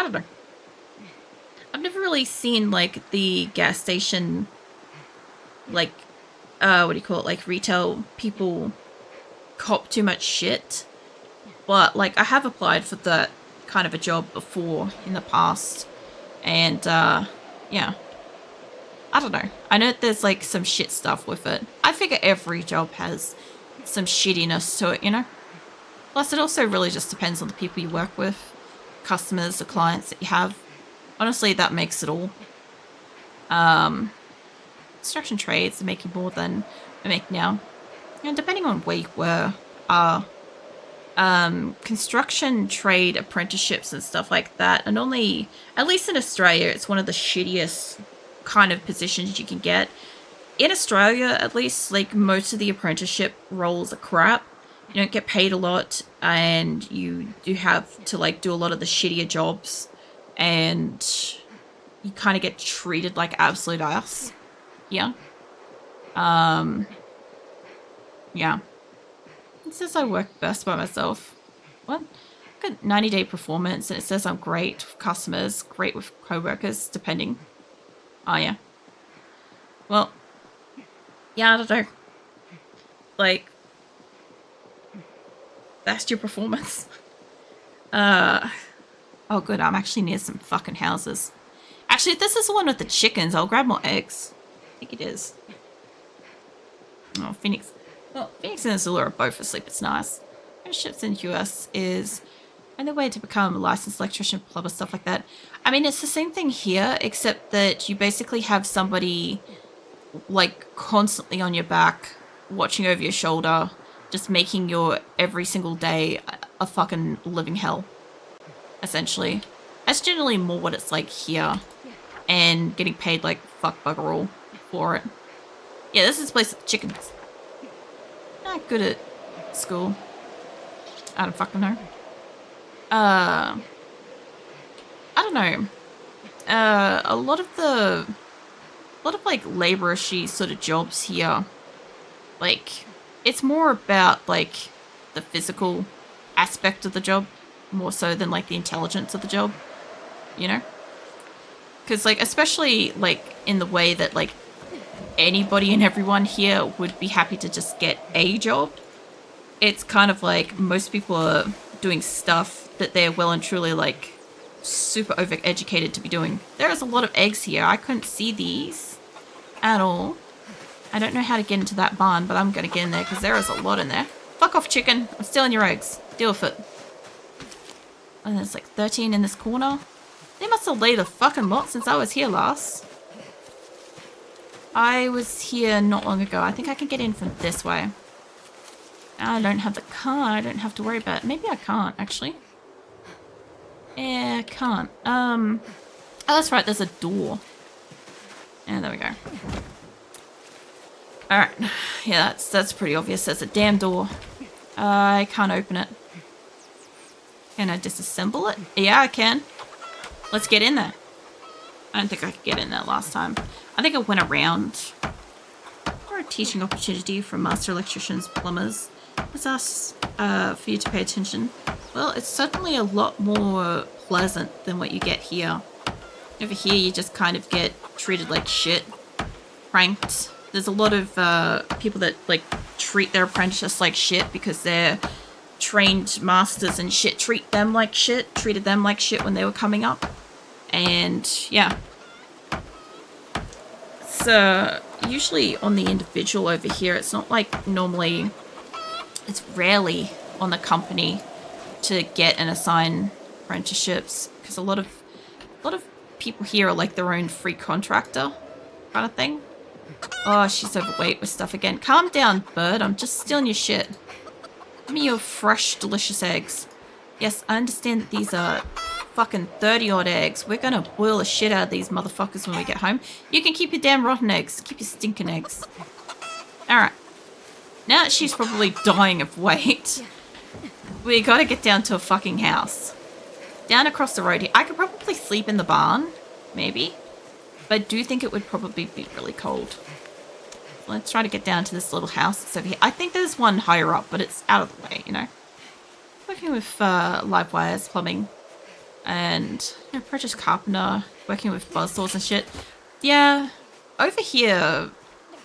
I don't know. I've never really seen, like, the gas station, like, what do you call it? Like, retail people cop too much shit. But, like, I have applied for that kind of a job before in the past. And, yeah. I don't know. I know there's, like, some shit stuff with it. I figure every job has some shittiness to it, you know? Plus, it also really just depends on the people you work with, customers, the clients that you have. Honestly, that makes it all. Construction trades are making more than we make now. And depending on where you were, construction trade apprenticeships and stuff like that. And only, at least in Australia, it's one of the shittiest kind of positions you can get. In Australia, at least, like, most of the apprenticeship roles are crap. You don't get paid a lot, and you do have to, like, do a lot of the shittier jobs, and you kind of get treated like absolute ass. Yeah. Yeah. It says I work best by myself. What? I've got 90-day performance, and it says I'm great with customers, great with co-workers, depending. Oh, yeah. Well, yeah, I don't know. Like, that's your performance. Oh, good, I'm actually near some fucking houses. Actually, if this is the one with the chickens, I'll grab more eggs. I think it is. Oh, Phoenix. Well, Phoenix and Azula are both asleep. It's nice. Apprenticeships in the US is only way to become a licensed electrician, plumber, stuff like that. I mean, it's the same thing here, except that you basically have somebody, like, constantly on your back, watching over your shoulder, just making your every single day a fucking living hell, essentially. That's generally more what it's like here, and getting paid like fuck bugger all for it. Yeah, this is the place with the chickens. Not good at school. I don't fucking know. I don't know. A lot of like laborish-y sort of jobs here, like, it's more about like the physical aspect of the job more so than like the intelligence of the job, you know? Because, like, especially like in the way that like anybody and everyone here would be happy to just get a job, it's kind of like most people are doing stuff that they're well and truly like super overeducated to be doing. There is a lot of eggs here. I couldn't see these at all. I don't know how to get into that barn, but I'm going to get in there because there is a lot in there. Fuck off, chicken. I'm stealing your eggs. Deal with it. And there's like 13 in this corner. They must have laid a fucking lot since I was here last. I was here not long ago. I think I can get in from this way. I don't have the car. I don't have to worry about it. Maybe I can't, actually. Yeah, I can't. Oh, that's right. There's a door. And there we go. Alright. Yeah, that's pretty obvious. There's a damn door. I can't open it. Can I disassemble it? Yeah, I can. Let's get in there. I don't think I could get in there last time. I think I went around. For a teaching opportunity from master electricians, plumbers. Let's ask for you to pay attention. Well, it's certainly a lot more pleasant than what you get here. Over here, you just kind of get treated like shit. Pranked. There's a lot of people that, like, treat their apprentices like shit because they're trained masters and shit treated them like shit when they were coming up. And, yeah. So, usually on the individual over here, it's not like normally... It's rarely on the company to get and assign apprenticeships because a lot of people here are like their own free contractor kind of thing. Oh, she's overweight with stuff again. Calm down, bird. I'm just stealing your shit. Give me your fresh, delicious eggs. Yes, I understand that these are fucking 30-odd eggs. We're gonna boil the shit out of these motherfuckers when we get home. You can keep your damn rotten eggs. Keep your stinking eggs. Alright. Now that she's probably dying of weight, we gotta get down to a fucking house. Down across the road here. I could probably sleep in the barn. Maybe. But I do think it would probably be really cold. Let's try to get down to this little house that's over here. I think there's one higher up, but it's out of the way, you know. Working with live wires, plumbing. and apprentice carpenter, working with buzzsaws and shit. Yeah, over here,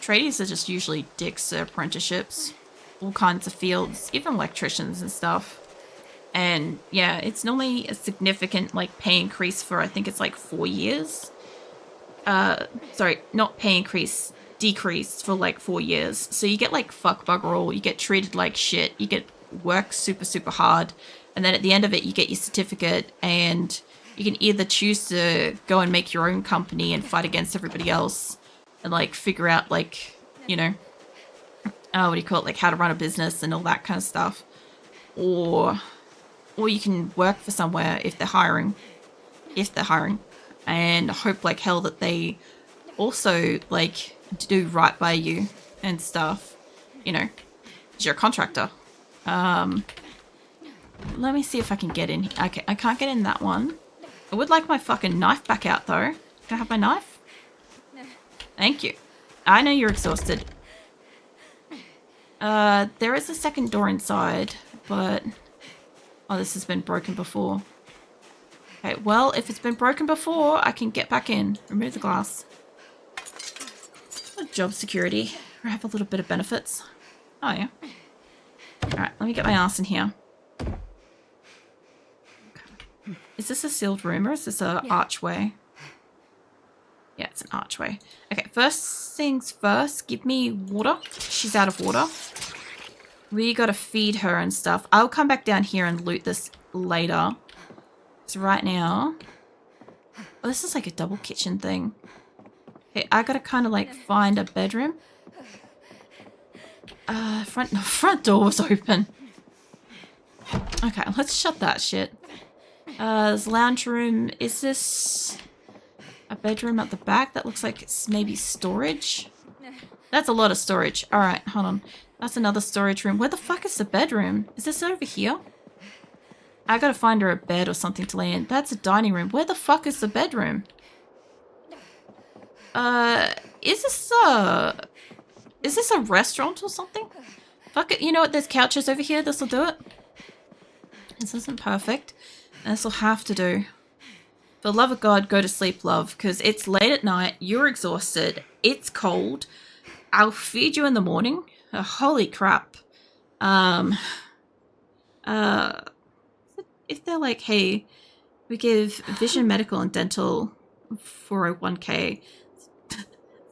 tradies are just usually dicks at apprenticeships, all kinds of fields, even electricians and stuff. And yeah, it's normally a significant like pay increase for, I think it's like 4 years. Sorry, not pay increase, decrease for like 4 years. So you get like fuck bugger all, you get treated like shit, you get work super, super hard. And then at the end of it, you get your certificate and you can either choose to go and make your own company and fight against everybody else and like figure out like, you know, what do you call it? Like how to run a business and all that kind of stuff. Or you can work for somewhere if they're hiring, and hope like hell that they also like do right by you and stuff, you know, because you're a contractor. Let me see if I can get in. Okay, I can't get in that one. I would like my fucking knife back out though. Can I have my knife? Thank you. I know you're exhausted. There is a second door inside, but oh, this has been broken before. Okay, well, if it's been broken before, I can get back in. Remove the glass. Job security. I have a little bit of benefits. Oh, yeah. Alright, let me get my ass in here. Okay. Is this a sealed room or is this a archway? Yeah, it's an archway. Okay, first things first, give me water. She's out of water. We gotta feed her and stuff. I'll come back down here and loot this later. So right now... Oh, this is like a double kitchen thing. Okay, I gotta kind of like find a bedroom. Front door was open. Okay, let's shut that shit. There's a lounge room. Is this a bedroom at the back? That looks like it's maybe storage. That's a lot of storage. Alright, hold on. That's another storage room. Where the fuck is the bedroom? Is this over here? I gotta find her a bed or something to lay in. That's a dining room. Where the fuck is the bedroom? Is this a restaurant or something? Fuck it. You know what? There's couches over here. This'll do it. This isn't perfect. This'll have to do. For the love of God, go to sleep, love, because it's late at night. You're exhausted. It's cold. I'll feed you in the morning. Holy crap. If they're like, hey, we give vision, medical, and dental 401k.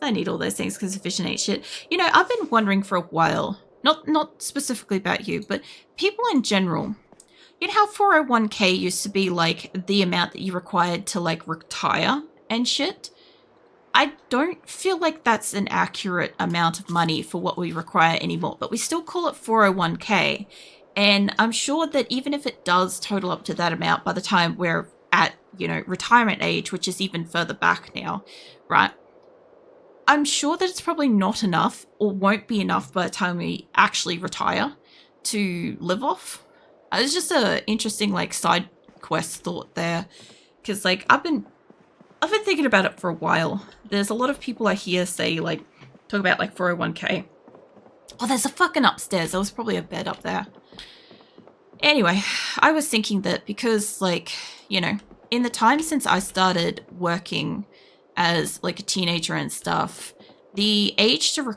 I need all those things because vision ain't shit. You know, I've been wondering for a while, not specifically about you, but people in general. You know how 401k used to be like the amount that you required to like retire and shit? I don't feel like that's an accurate amount of money for what we require anymore, but we still call it 401k. And I'm sure that even if it does total up to that amount by the time we're at, you know, retirement age, which is even further back now, right? I'm sure that it's probably not enough or won't be enough by the time we actually retire to live off. It's just a interesting like side quest thought there, because like I've been thinking about it for a while. There's a lot of people I hear say like talk about like 401k. Oh, there's a fucking upstairs. There was probably a bed up there. Anyway, I was thinking that because like, you know, in the time since I started working as like a teenager and stuff, the age to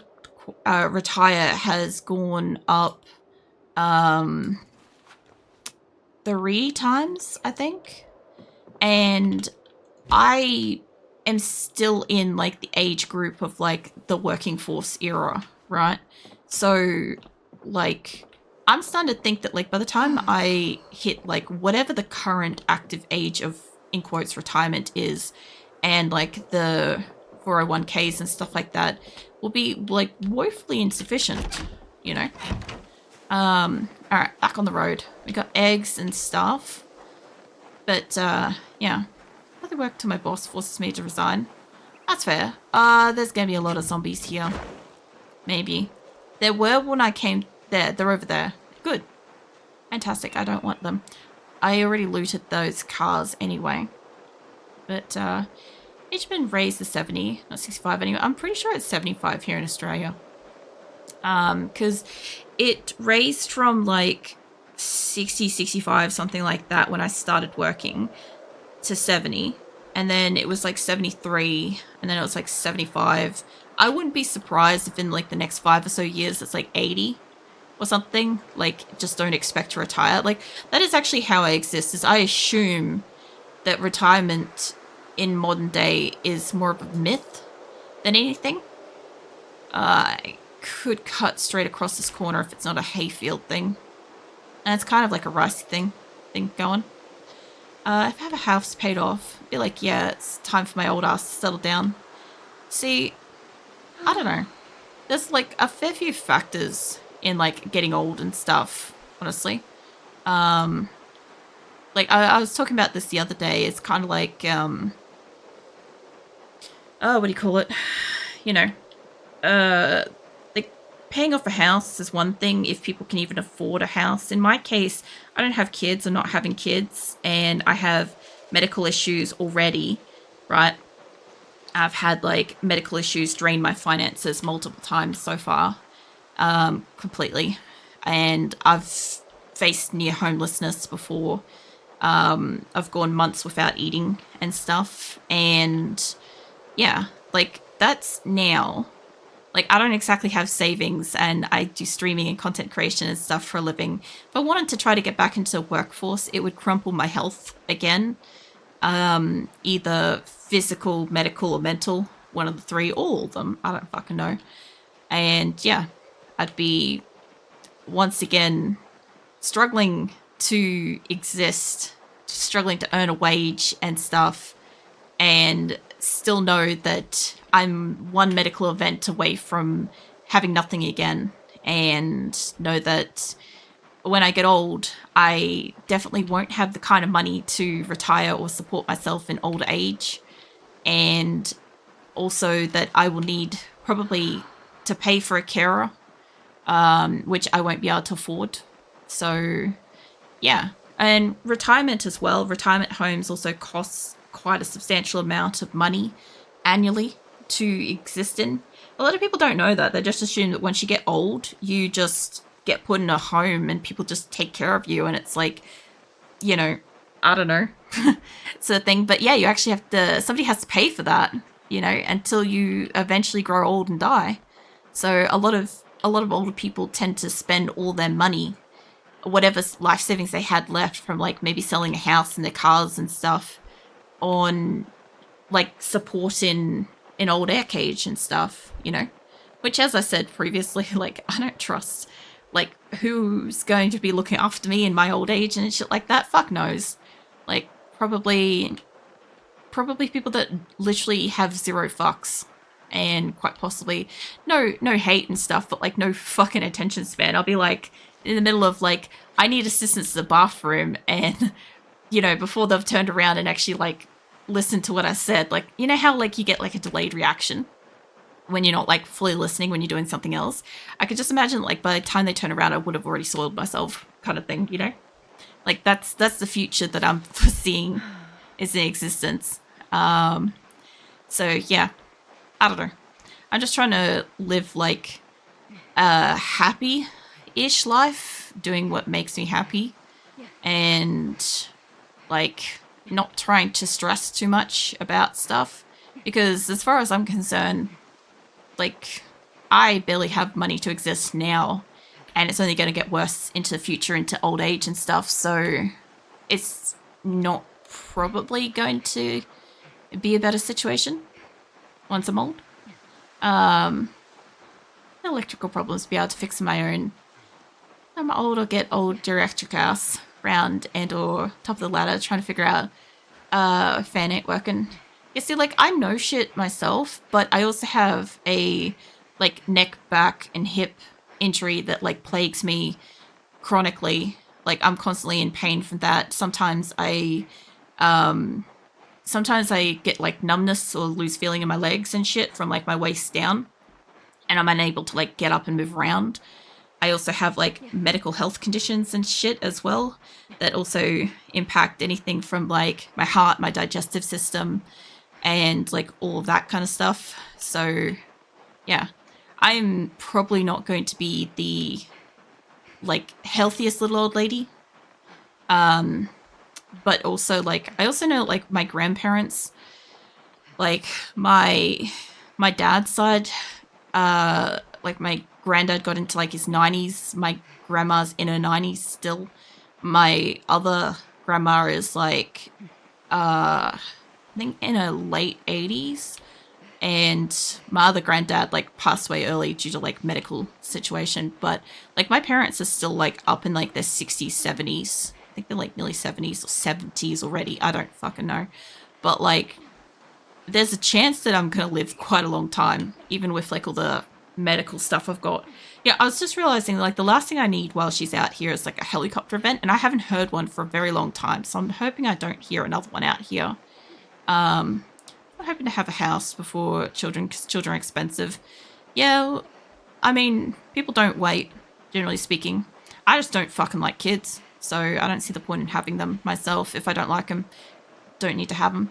retire has gone up 3 times, I think. And I am still in like the age group of like the working force era, right? So like I'm starting to think that like by the time I hit like whatever the current active age of in quotes retirement is, and like the 401ks and stuff like that will be like woefully insufficient, you know. All right, back on the road. We got eggs and stuff, but yeah, I work till my boss forces me to resign. That's fair. There's gonna be a lot of zombies here. Maybe there were when I came there. They're over there. Good, fantastic. I don't want them. I already looted those cars anyway. But it's been raised to 70, not 65 anyway. I'm pretty sure it's 75 here in Australia. Because it raised from like 60, 65, something like that when I started working. to 70, and then it was like 73, and then it was like 75. I wouldn't be surprised if in like the next 5 or so years it's like 80 or something. Like, just don't expect to retire. Like, that is actually how I exist, is I assume that retirement in modern day is more of a myth than anything. I could cut straight across this corner if it's not a hayfield thing. And it's kind of like a ricey thing going. If I have a house paid off, I'd be like, yeah, it's time for my old ass to settle down. See, I don't know. There's like a fair few factors in like getting old and stuff, honestly. Like I was talking about this the other day. It's kind of like, oh, what do you call it? You know, like paying off a house is one thing if people can even afford a house. In my case, I don't have kids. I'm not having kids, and I have medical issues already, right? I've had like medical issues drain my finances multiple times so far, completely. And I've faced near homelessness before. I've gone months without eating and stuff. And yeah, like that's now. Like, I don't exactly have savings, and I do streaming and content creation and stuff for a living. If I wanted to try to get back into the workforce, it would crumple my health again. Either physical, medical, or mental. One of the three, all of them. I don't fucking know. And yeah, I'd be once again struggling to exist, struggling to earn a wage and stuff, and still know that I'm one medical event away from having nothing again, and know that when I get old, I definitely won't have the kind of money to retire or support myself in old age, and also that I will need probably to pay for a carer, which I won't be able to afford. So yeah, and retirement as well. Retirement homes also costs quite a substantial amount of money annually to exist in. A lot of people don't know that. They just assume that once you get old, you just get put in a home and people just take care of you. And it's like, you know, I don't know, sort of thing. But yeah, you actually have to, somebody has to pay for that, you know, until you eventually grow old and die. So a lot of older people tend to spend all their money, whatever life savings they had left from like maybe selling a house and their cars and stuff, on like support in old age and stuff, you know, which, as I said previously, like I don't trust. Like, who's going to be looking after me in my old age and shit like that? Fuck knows. Like, probably people that literally have zero fucks, and quite possibly no hate and stuff, but like no fucking attention span. I'll be like in the middle of like, I need assistance to the bathroom, and you know, before they've turned around and actually like listened to what I said, like, you know how like you get like a delayed reaction when you're not like fully listening when you're doing something else. I could just imagine like by the time they turn around, I would have already soiled myself, kind of thing, you know? Like that's the future that I'm foreseeing is in existence. So yeah, I don't know. I'm just trying to live like a happy-ish life, doing what makes me happy, and like not trying to stress too much about stuff, because as far as I'm concerned, like I barely have money to exist now, and it's only going to get worse into the future, into old age and stuff. So it's not probably going to be a better situation once I'm old. Electrical problems, be able to fix on my own. I'm old, I'll get old electric ass round and or top of the ladder trying to figure out fan ain't working. You see, like, I know shit myself, but I also have a like neck, back, and hip injury that like plagues me chronically. Like, I'm constantly in pain from that. Sometimes I get like numbness or lose feeling in my legs and shit from like my waist down, and I'm unable to like get up and move around. I also have like medical health conditions and shit as well that also impact anything from like my heart, my digestive system, and like all of that kind of stuff. So yeah, I'm probably not going to be the like healthiest little old lady. but also like I also know like my grandparents, like my dad's side, like my granddad got into like his 90s, my grandma's in her 90s still. My other grandma is like I think in her late 80s, and my other granddad like passed away early due to like medical situation, but like my parents are still like up in like their 60s, 70s. I think they're like nearly 70s or 70s already. I don't fucking know. But like there's a chance that I'm going to live quite a long time, even with like all the medical stuff I've got. Yeah, I was just realizing like the last thing I need while she's out here is like a helicopter event, and I haven't heard one for a very long time, so I'm hoping I don't hear another one out here. I'm hoping to have a house before children, because children are expensive. Yeah, I mean, people don't wait, generally speaking. I just don't fucking like kids, so I don't see the point in having them myself. If I don't like them, don't need to have them.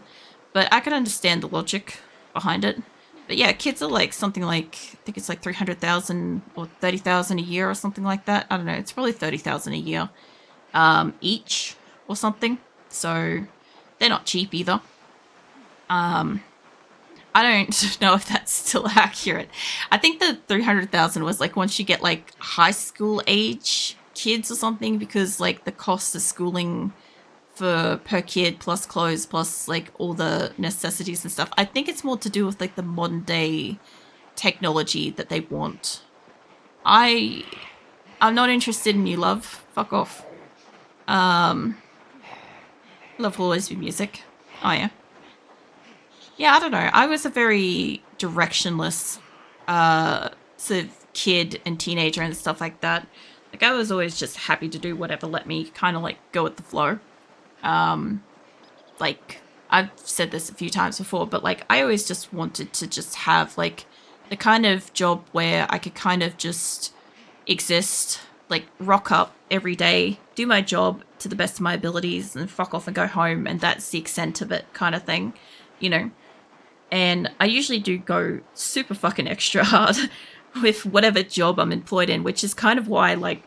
But I can understand the logic behind it. But yeah, kids are like something like, I think it's like 300,000 or 30,000 a year or something like that. I don't know. It's probably 30,000 a year each or something. So they're not cheap either. I don't know if that's still accurate. I think the 300,000 was like once you get like high school age kids or something, because like the cost of schooling for per kid plus clothes plus like all the necessities and stuff. I think it's more to do with like the modern day technology that they want. I'm not interested in you, love. Fuck off. Love will always be music. Oh yeah. Yeah, I don't know. I was a very directionless sort of kid and teenager and stuff like that. Like I was always just happy to do whatever let me kind of like go with the flow. Like I've said this a few times before, but like I always just wanted to just have like the kind of job where I could kind of just exist, like rock up every day, do my job to the best of my abilities and fuck off and go home, and that's the extent of it kind of thing, you know. And I usually do go super fucking extra hard with whatever job I'm employed in, which is kind of why like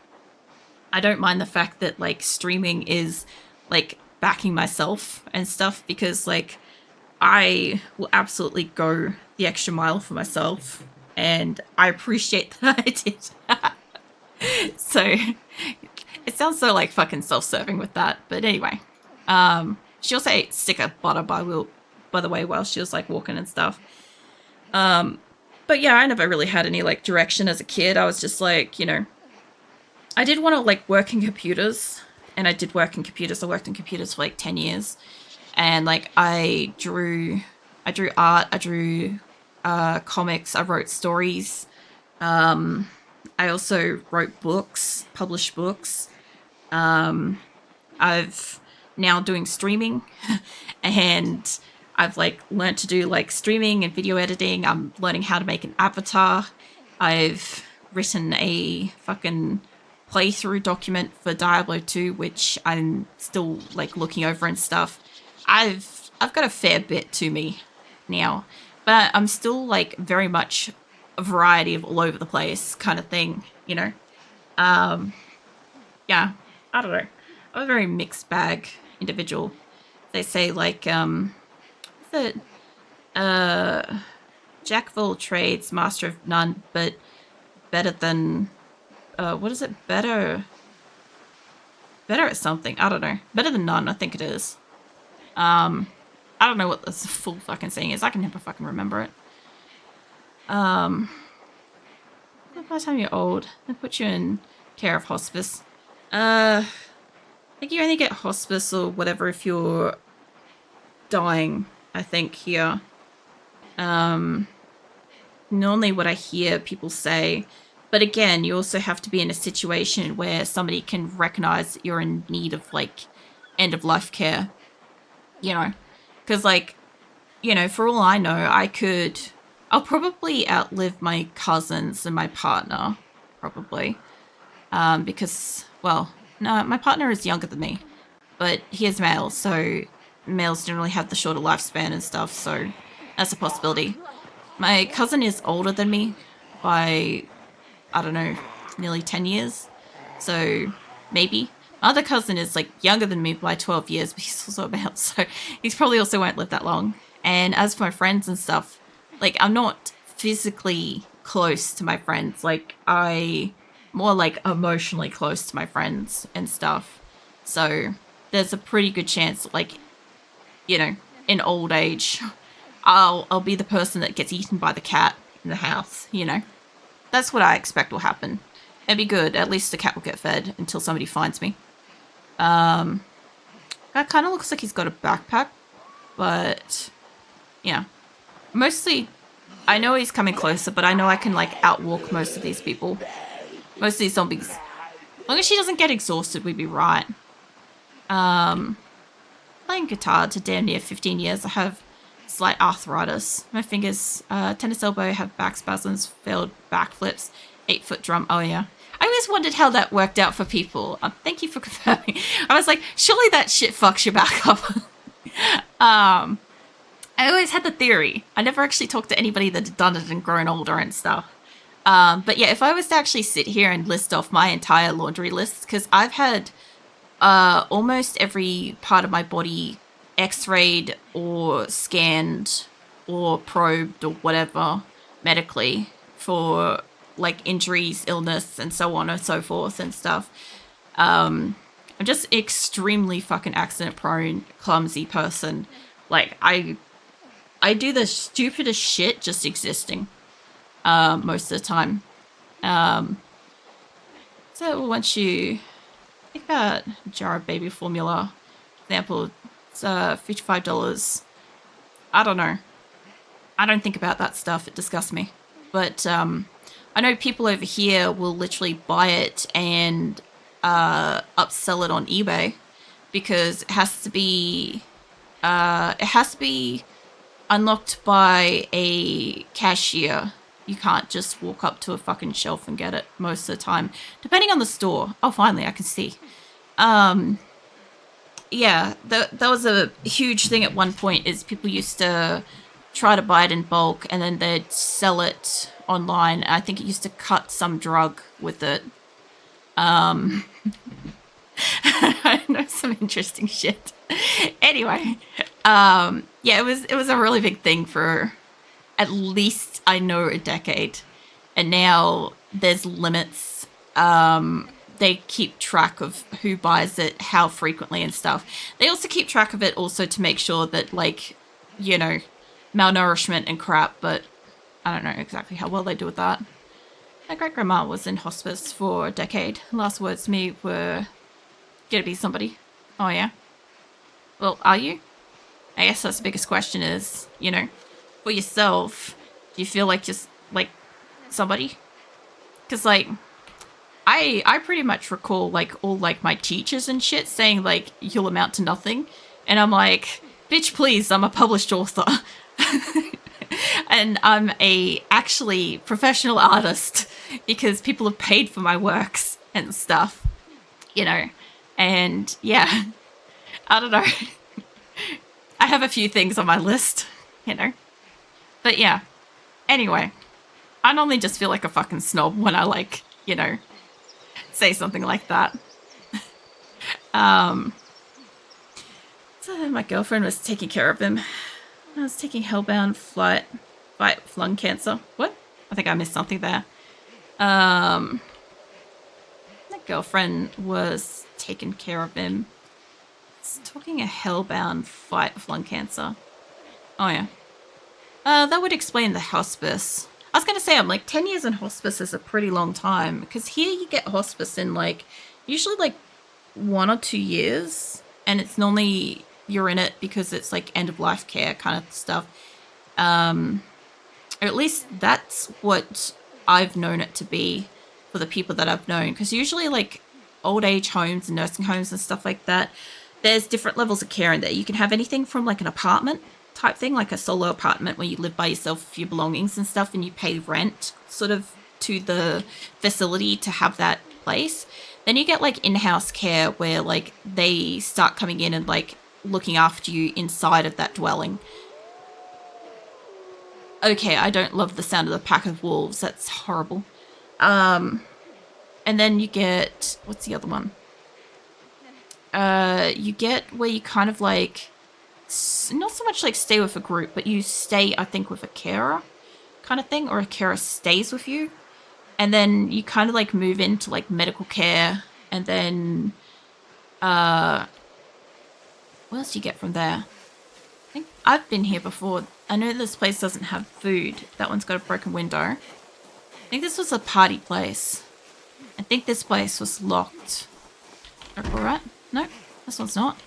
I don't mind the fact that like streaming is like backing myself and stuff, because like I will absolutely go the extra mile for myself, and I appreciate that I did. So it sounds so like fucking self-serving with that, but anyway, she also ate stick of butter by the way, while she was like walking and stuff. But yeah, I never really had any like direction as a kid. I was just like, you know, I did want to like work in computers. And I did work in computers. I worked in computers for like 10 years. And like I drew art, I drew comics, I wrote stories. I also wrote books, published books. I've now doing streaming and I've like learned to do like streaming and video editing. I'm learning how to make an avatar. I've written a fucking playthrough document for Diablo 2, which I'm still like looking over and stuff. I've got a fair bit to me now, but I'm still like very much a variety of all over the place kind of thing, you know. Yeah, I don't know. I'm a very mixed bag individual. They say like that jack of all trades, master of none, but better than what is it? Better at something. I don't know. Better than none, I think it is. I don't know what this full fucking saying is. I can never fucking remember it. By the time you're old, they put you in care of hospice. I think you only get hospice or whatever if you're dying, I think, here. Normally what I hear people say. But again, you also have to be in a situation where somebody can recognize that you're in need of, like, end-of-life care. You know? Because, like, you know, for all I know, I'll probably outlive my cousins and my partner. Probably. Because, well, no, my partner is younger than me. But he is male, so males generally have the shorter lifespan and stuff, so that's a possibility. My cousin is older than me by, I don't know, nearly 10 years. So maybe. My other cousin is like younger than me by 12 years, but he's also a male, so he's probably also won't live that long. And as for my friends and stuff, like I'm not physically close to my friends. Like I more like emotionally close to my friends and stuff. So there's a pretty good chance, like, you know, in old age, I'll be the person that gets eaten by the cat in the house, you know. That's what I expect will happen. It'd be good. At least the cat will get fed until somebody finds me. That kind of looks like he's got a backpack, but yeah. Mostly, I know he's coming closer, but I know I can like outwalk most of these people. Most of these zombies. As long as she doesn't get exhausted, we'd be right. Playing guitar to damn near 15 years. I have slight arthritis. My fingers, tennis elbow, have back spasms, failed backflips, 8-foot drum. Oh yeah. I always wondered how that worked out for people. Thank you for confirming. I was like, surely that shit fucks your back up. I always had the theory. I never actually talked to anybody that had done it and grown older and stuff. But yeah, if I was to actually sit here and list off my entire laundry list, because I've had almost every part of my body x-rayed or scanned or probed or whatever medically for like injuries, illness, and so on and so forth and stuff. I'm just extremely fucking accident prone, clumsy person. Like I do the stupidest shit just existing most of the time. So once you think about a jar of baby formula, for example, it's $55. I don't know. I don't think about that stuff. It disgusts me. But I know people over here will literally buy it and upsell it on eBay because it has to be unlocked by a cashier. You can't just walk up to a fucking shelf and get it most of the time, depending on the store. Oh, finally, I can see. Yeah, that was a huge thing at one point, is people used to try to buy it in bulk and then they'd sell it online. I think it used to cut some drug with it. I know some interesting shit. Anyway, yeah, it was a really big thing for at least, I know, a decade. And now there's limits. They keep track of who buys it, how frequently and stuff. They also keep track of it also to make sure that, like, you know, malnourishment and crap, but I don't know exactly how well they do with that. My great-grandma was in hospice for a decade. Last words to me were, gonna be somebody. Oh, yeah? Well, are you? I guess that's the biggest question is, you know, for yourself, do you feel like just, like, somebody? Because, like, I pretty much recall, like, all, like, my teachers and shit saying, like, you'll amount to nothing. And I'm like, bitch, please, I'm a published author. And I'm a actually professional artist because people have paid for my works and stuff, you know. And, yeah, I don't know. I have a few things on my list, you know. But, yeah, anyway, I normally just feel like a fucking snob when I, like, you know, say something like that. So my girlfriend was taking care of him. I was taking hellbound fight lung cancer. What? I think I missed something there. My girlfriend was taking care of him. It's talking a hellbound fight of lung cancer. Oh yeah. That would explain the hospice. I was going to say, I'm like, 10 years in hospice is a pretty long time. Because here you get hospice in, like, usually, like, 1 or 2 years. And it's normally, you're in it because it's, like, end-of-life care kind of stuff. Or at least that's what I've known it to be for the people that I've known. Because usually, like, old age homes and nursing homes and stuff like that, there's different levels of care in there. You can have anything from, like, an apartment type thing, like a solo apartment where you live by yourself with your belongings and stuff, and you pay rent sort of to the facility to have that place. Then you get like in-house care where like they start coming in and like looking after you inside of that dwelling. Okay, I don't love the sound of the pack of wolves. That's horrible. And then you get, what's the other one? you get where you kind of like, not so much like stay with a group, but you stay, I think, with a carer kind of thing, or a carer stays with you. And then you kind of like move into like medical care, and then what else do you get from there? I think I've been here before. I know this place doesn't have food. That one's got a broken window. I think this was a party place. I think this place was locked. Alright. No, this one's not.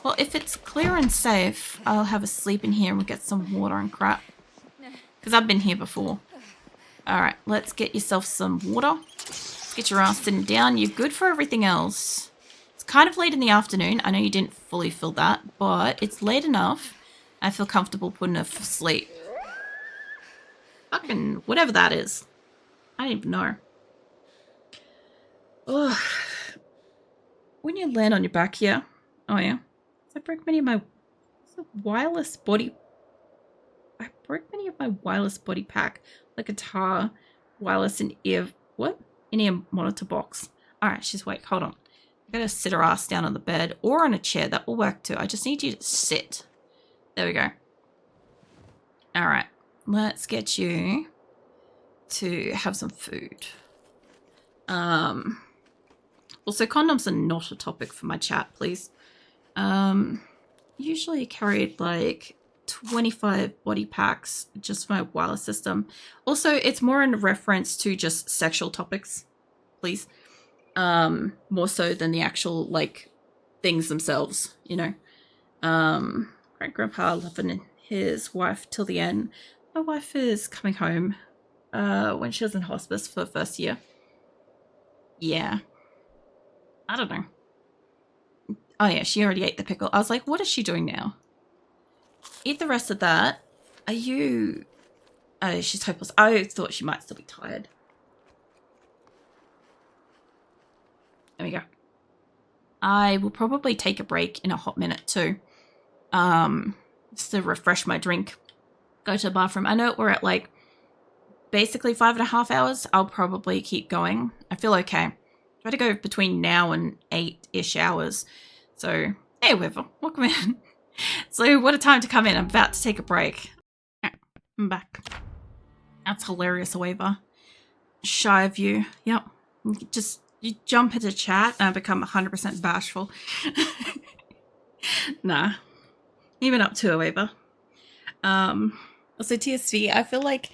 Well, if it's clear and safe, I'll have a sleep in here and we'll get some water and crap. Because I've been here before. Alright, let's get yourself some water. Let's get your ass sitting down. You're good for everything else. It's kind of late in the afternoon. I know you didn't fully feel that, but it's late enough. I feel comfortable putting her to sleep. Fucking whatever that is. I don't even know. Ugh. When you land on your back here. Oh yeah. I broke many of my wireless body. I broke many of my wireless body pack, like guitar, wireless, and ear. What? In ear monitor box. All right, she's awake. Hold on. I gotta sit her ass down on the bed or on a chair. That will work too. I just need you to sit. There we go. All right, let's get you to have some food. Also, condoms are not a topic for my chat, please. Usually carried like 25 body packs just for my wireless system. Also, it's more in reference to just sexual topics, please. More so than the actual like things themselves, you know. Great grandpa loving his wife till the end. My wife is coming home when she was in hospice for the first year. Yeah. I don't know. Oh yeah, she already ate the pickle. I was like, what is she doing now? Eat the rest of that. Are you... Oh, she's hopeless. I thought she might still be tired. There we go. I will probably take a break in a hot minute too. Just to refresh my drink. Go to the bathroom. I know we're at like basically 5.5 hours. I'll probably keep going. I feel okay. Try to go between now and 8-ish hours. So, hey, whoever, welcome in. So, what a time to come in. I'm about to take a break. I'm back. That's hilarious, Weaver. Shy of you. Yep. You jump into chat and I become 100% bashful. Nah. Even up to a Weaver. Also, TSV, I feel like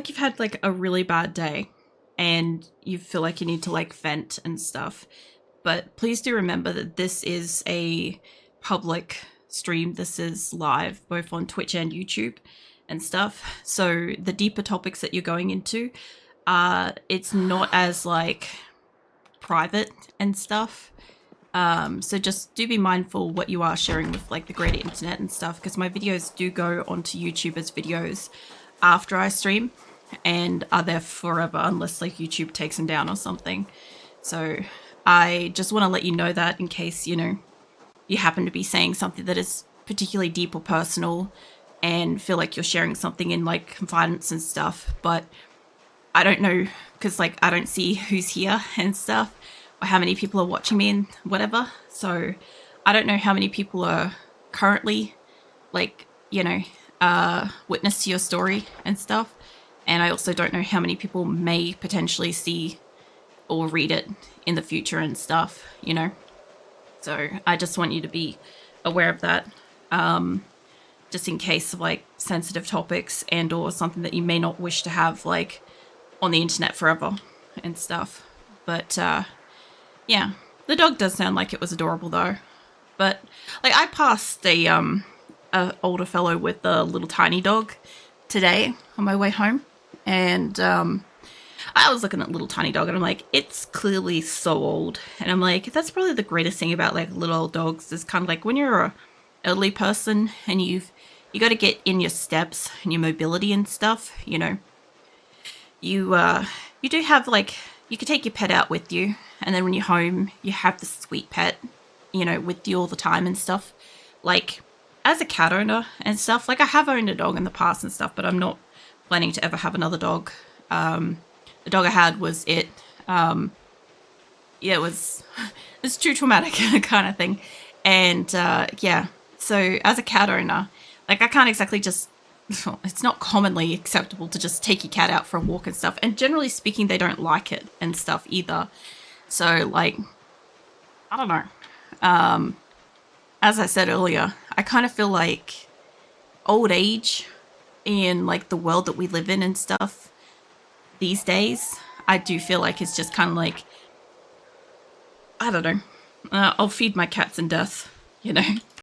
you've had like a really bad day and you feel like you need to like vent and stuff. But please do remember that this is a public stream. This is live, both on Twitch and YouTube and stuff. So the deeper topics that you're going into, it's not as like private and stuff. So just do be mindful what you are sharing with like the greater internet and stuff, because my videos do go onto YouTube as videos after I stream and are there forever unless like YouTube takes them down or something. So I just want to let you know that in case, you know, you happen to be saying something that is particularly deep or personal and feel like you're sharing something in like confidence and stuff. But I don't know, because like I don't see who's here and stuff or how many people are watching me and whatever. So I don't know how many people are currently like, you know, witness to your story and stuff. And I also don't know how many people may potentially see or read it in the future and stuff, you know. So I just want you to be aware of that, just in case of like sensitive topics and or something that you may not wish to have like on the internet forever and stuff. But yeah, the dog does sound like it was adorable though. But like I passed a older fellow with a little tiny dog today on my way home, and I was looking at little tiny dog and I'm like, it's clearly so old. And I'm like, that's probably the greatest thing about like little old dogs is kind of like when you're a elderly person and you got to get in your steps and your mobility and stuff, you know, you do have like, you could take your pet out with you, and then when you're home you have the sweet pet, you know, with you all the time and stuff. Like as a cat owner and stuff, like I have owned a dog in the past and stuff, but I'm not planning to ever have another dog. The dog I had was it. yeah, it's too traumatic kind of thing. And yeah, so as a cat owner, like I can't exactly just, it's not commonly acceptable to just take your cat out for a walk and stuff. And generally speaking, they don't like it and stuff either. So like, I don't know. As I said earlier, I kind of feel like old age in like the world that we live in and stuff these days, I do feel like it's just kind of like, I don't know. I'll feed my cats in death, you know?